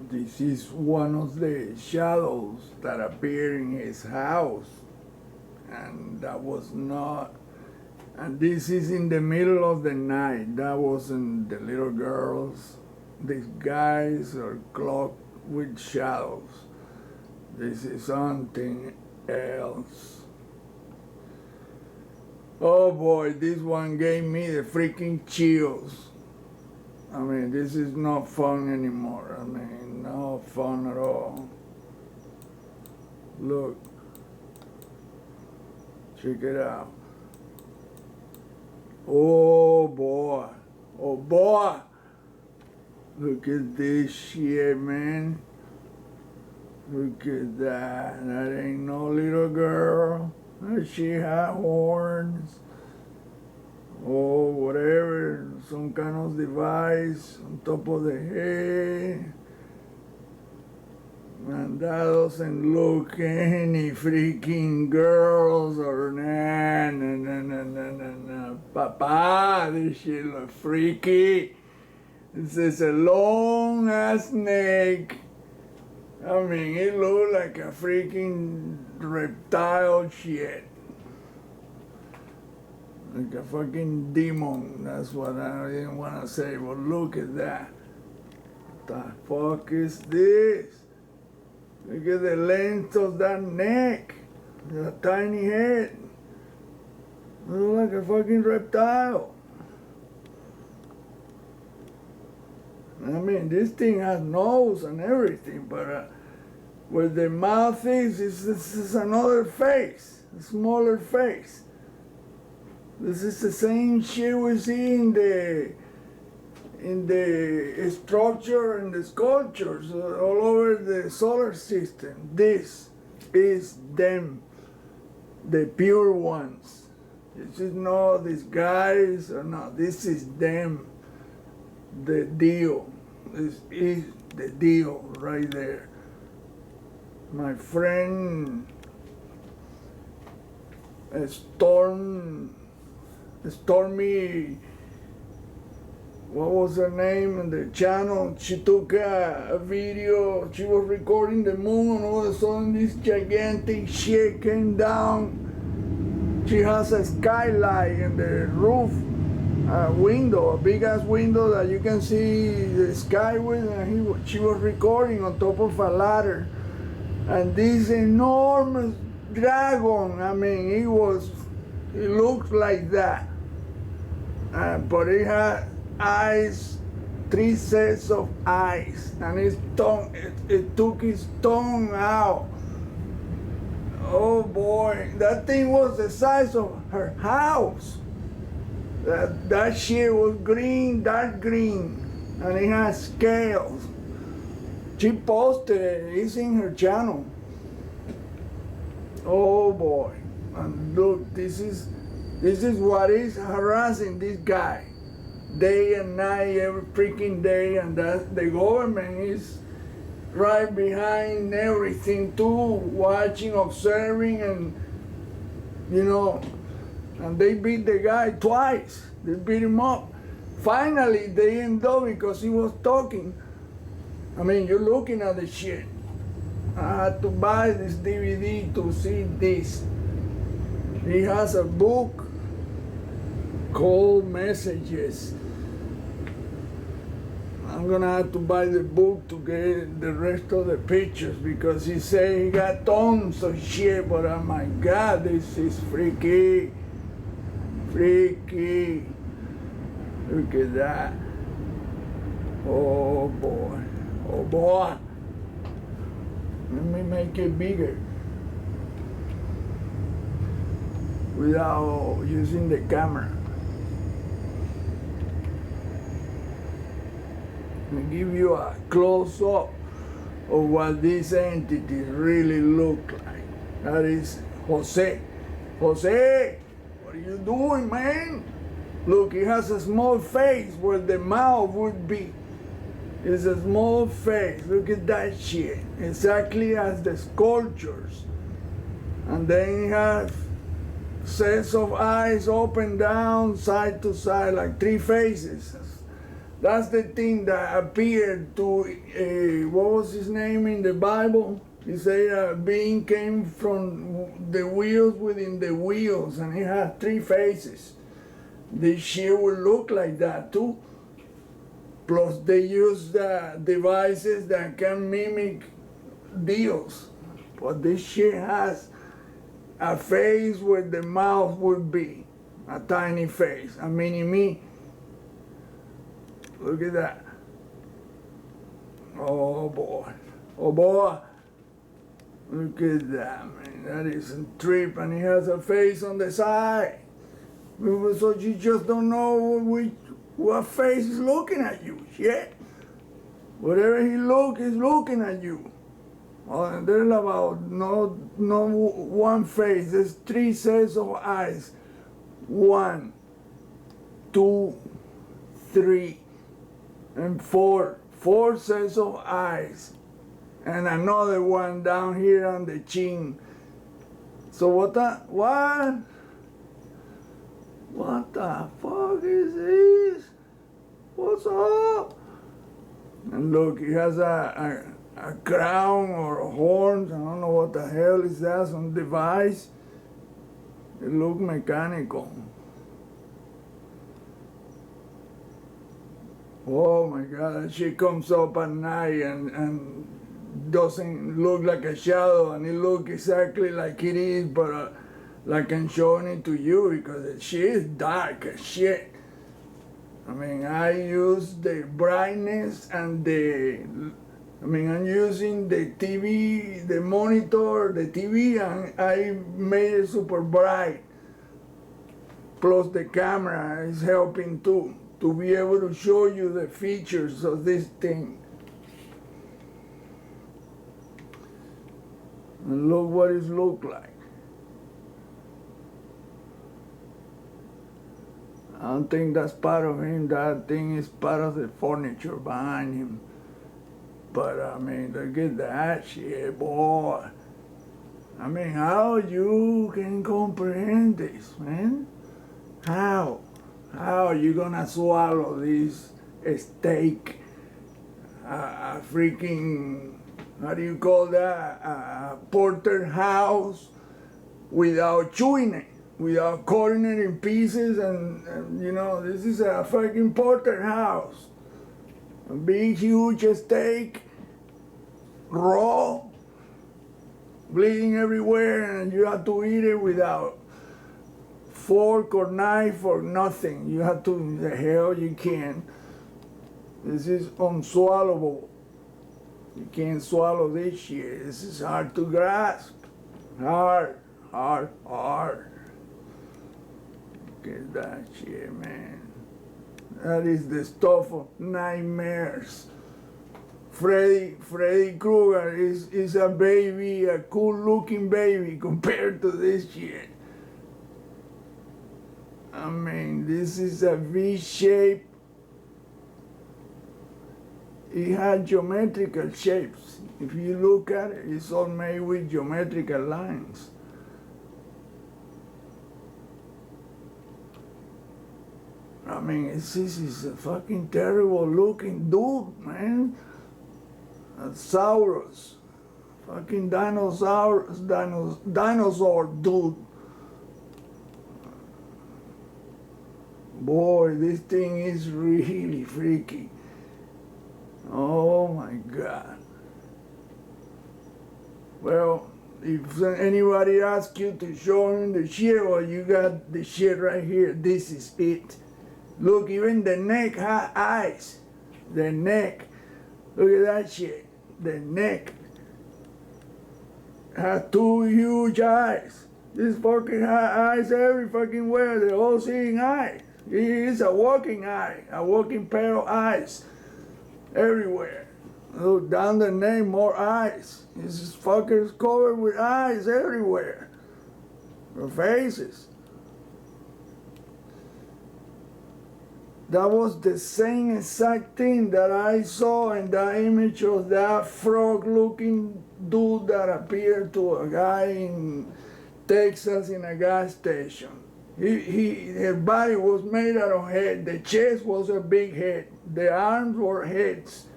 This is one of the shadows that appeared in his house. And that was not, and this is in the middle of the night. That wasn't the little girls. These guys are cloaked with shadows. This is something else. Oh boy, this one gave me the freaking chills. I mean, this is not fun anymore. I mean, no fun at all. Look. Check it out. Oh boy. Oh boy. Look at this shit, man. Look at that. That ain't no little girl. She had horns. Oh, whatever. Some kind of device on top of the head. And that doesn't look any freaking girls or nah. Papa, this shit look freaky. This is a long ass neck. I mean, it looked like a freaking reptile shit. Like a fucking demon. That's what I didn't want to say, but look at that. What the fuck is this? Look at the length of that neck, the tiny head. Look like a fucking reptile. I mean, this thing has nose and everything, but where the mouth is, this is another face, a smaller face. This is the same shit we see in the structure and the sculptures all over the solar system. This is them, the pure ones. This is not these guys or not. This is them, the deal. This is the deal right there. My friend Stormy, what was her name in the channel? She took a video. She was recording the moon, and all of a sudden this gigantic shit came down. She has a skylight in the roof, a window, a big ass window that you can see the sky with, and she was recording on top of a ladder. And this enormous dragon, I mean, it looked like that. But it had eyes, 3 sets of eyes, and his tongue, it took his tongue out. Oh boy, that thing was the size of her house. That shit was green, dark green, and it had scales. She posted it, it's in her channel. Oh boy, and look, this is what is harassing this guy. Day and night, every freaking day, and that the government is right behind everything too, watching, observing, and and they beat the guy twice. They beat him up. Finally, they ended up because he was talking. I mean, you're looking at the shit. I had to buy this DVD to see this. He has a book called Messages. I'm gonna have to buy the book to get the rest of the pictures because he said he got tons of shit, but oh my God, this is freaky. Freaky. Look at that. Oh boy. Oh boy. Let me make it bigger without using the camera. Let me give you a close-up of what these entities really look like. That is Jose. Jose, what are you doing, man? Look, he has a small face where the mouth would be. It's a small face. Look at that shit. Exactly as the sculptures. And then he has sets of eyes open down, side to side, like 3 faces. That's the thing that appeared to, what was his name in the Bible? He said a being came from the wheels within the wheels, and he had 3 faces. This shit will look like that too. Plus they use the devices that can mimic deals. But this shit has a face where the mouth would be. A tiny face, a mini-me. Look at that. Oh boy. Oh boy. Look at that, man. That is a trip. And he has a face on the side. So you just don't know what face is looking at you. Shit. Whatever he look is looking at you. Oh, there's about no one face. There's 3 sets of eyes. 1, 2, 3, and 4. 4 sets of eyes. And another one down here on the chin. So what the fuck is this? What's up? And look, he has a crown or horns. I don't know what the hell is that, some device. It looks mechanical. Oh my God, that shit comes up at night and doesn't look like a shadow, and it looks exactly like it is, but like I'm showing it to you, because the shit is dark as shit. I mean, I use the brightness and I'm using the TV, the monitor, the TV, and I made it super bright. Plus the camera is helping too, to be able to show you the features of this thing. And look what it looks like. I don't think that's part of him. That thing is part of the furniture behind him. But I mean, look at that shit, boy. I mean, how you can comprehend this, man? How? How are you gonna swallow this steak? A freaking, how do you call that? A porterhouse without chewing it, without cutting it in pieces, and you know, this is a fucking porterhouse. A big, huge steak, raw, bleeding everywhere, and you have to eat it without fork or knife or nothing. You have to, the hell you can. This is unswallowable. You can't swallow this shit. This is hard to grasp. Hard. Look at that shit, man. That is the stuff of nightmares. Freddy Krueger is a baby, a cool-looking baby compared to this shit. I mean, this is a V-shape. It had geometrical shapes. If you look at it, it's all made with geometrical lines. I mean, this is a fucking terrible looking dude, man. A Saurus. Fucking dinosaur dude. Boy, this thing is really freaky. Oh my God. Well, if anybody asks you to show him the shit, well, you got the shit right here. This is it. Look, even the neck has eyes. The neck. Look at that shit. The neck has 2 huge eyes. This fucking has eyes every fucking where. The all seeing eye. He is a walking eye. A walking pair of eyes. Everywhere. Look down the neck, more eyes. This fucker's covered with eyes everywhere. The faces. That was the same exact thing that I saw in the image of that frog-looking dude that appeared to a guy in Texas in a gas station. His body was made out of head. The chest was a big head. The arms were heads.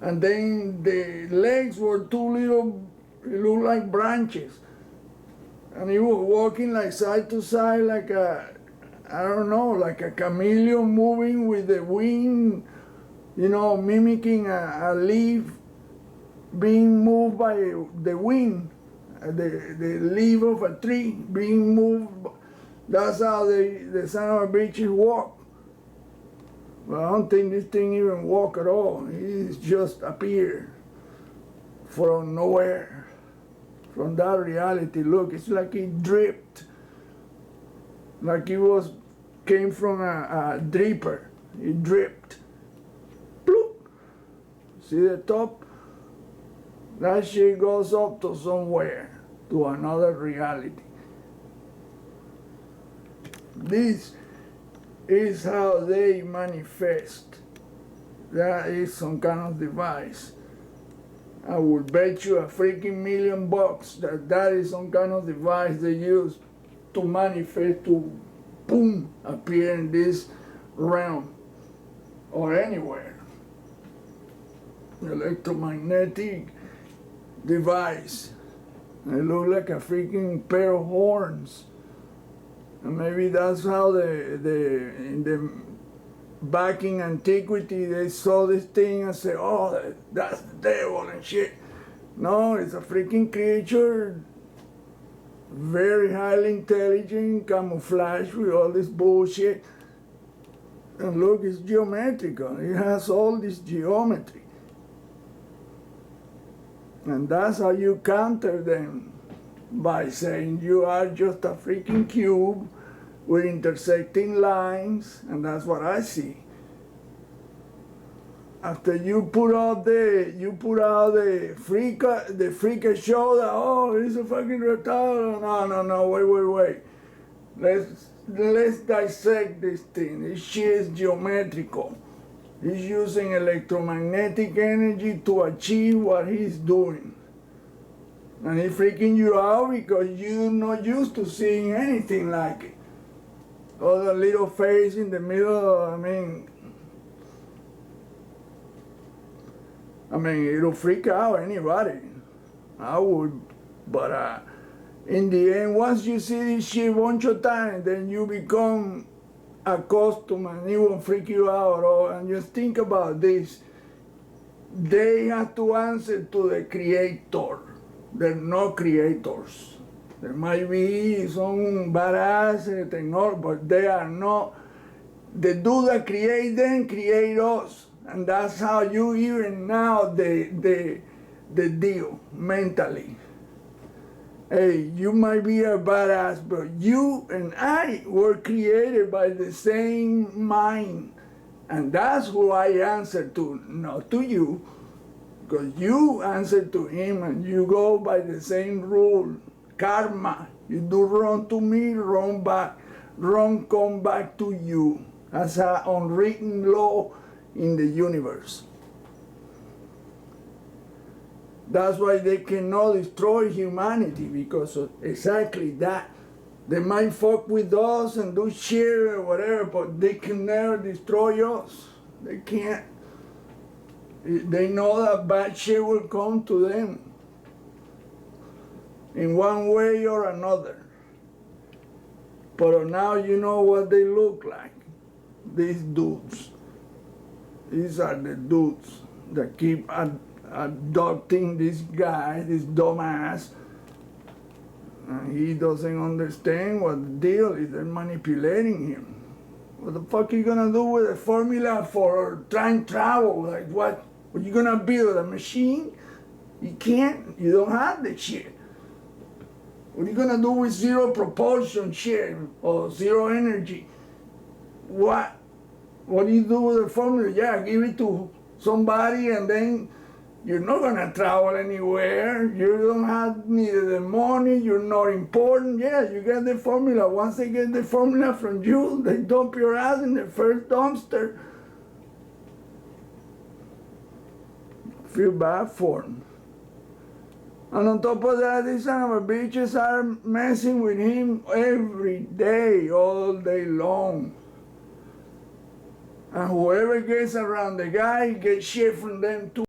And then the legs were two little, it looked like branches. And he was walking like side to side like a, I don't know, like a chameleon moving with the wind, you know, mimicking a leaf being moved by the wind, the leaf of a tree being moved. That's how the son of a bitches walk. But I don't think this thing even walk at all. He just appeared from nowhere, from that reality. Look, it's like he dripped, like he came from a dripper. He dripped. Bloop. See the top? That shit goes up to somewhere, to another reality. This is how they manifest. That is some kind of device. I would bet you a freaking $1,000,000 that that is some kind of device they use to manifest, to boom, appear in this realm or anywhere. Electromagnetic device. They look like a freaking pair of horns. And maybe that's how in the back in antiquity they saw this thing and said, oh, that's the devil and shit. No, it's a freaking creature, very highly intelligent, camouflaged with all this bullshit. And look, it's geometrical. It has all this geometry. And that's how you counter them, by saying you are just a freaking cube with intersecting lines, and that's what I see. After you put out the freak show that, oh, it's a fucking reptile. No, wait. Let's dissect this thing. This shit is geometrical. He's using electromagnetic energy to achieve what he's doing. And he's freaking you out because you're not used to seeing anything like it. Oh, the little face in the middle, I mean, it'll freak out anybody. I would, but in the end, once you see this shit a bunch of times, then you become accustomed and it won't freak you out at all. And just think about this. They have to answer to the creator. They're not creators. There might be some badass technology, but they are not. The dude that create them create us. And that's how you even now the deal mentally. Hey, you might be a badass, but you and I were created by the same mind. And that's who I answer to, not to you. Because you answer to him and you go by the same rule. Karma. You do wrong to me, wrong back. Wrong come back to you. That's an unwritten law in the universe. That's why they cannot destroy humanity, because of exactly that. They might fuck with us and do shit or whatever, but they can never destroy us. They can't. They know that bad shit will come to them in one way or another. But now you know what they look like. These dudes. These are the dudes that keep adopting this guy, this dumbass. And he doesn't understand what the deal is. They're manipulating him. What the fuck are you gonna do with a formula for time travel? Like what? Are you gonna build a machine? You can't. You don't have the shit. What are you gonna do with zero propulsion shit or zero energy? What? What do you do with the formula? Yeah, give it to somebody and then you're not gonna travel anywhere. You don't have neither the money, you're not important. Yeah, you get the formula. Once they get the formula from you, they dump your ass in the first dumpster. Feel bad for them. And on top of that, these son of a bitches are messing with him every day, all day long. And whoever gets around the guy gets shit from them too.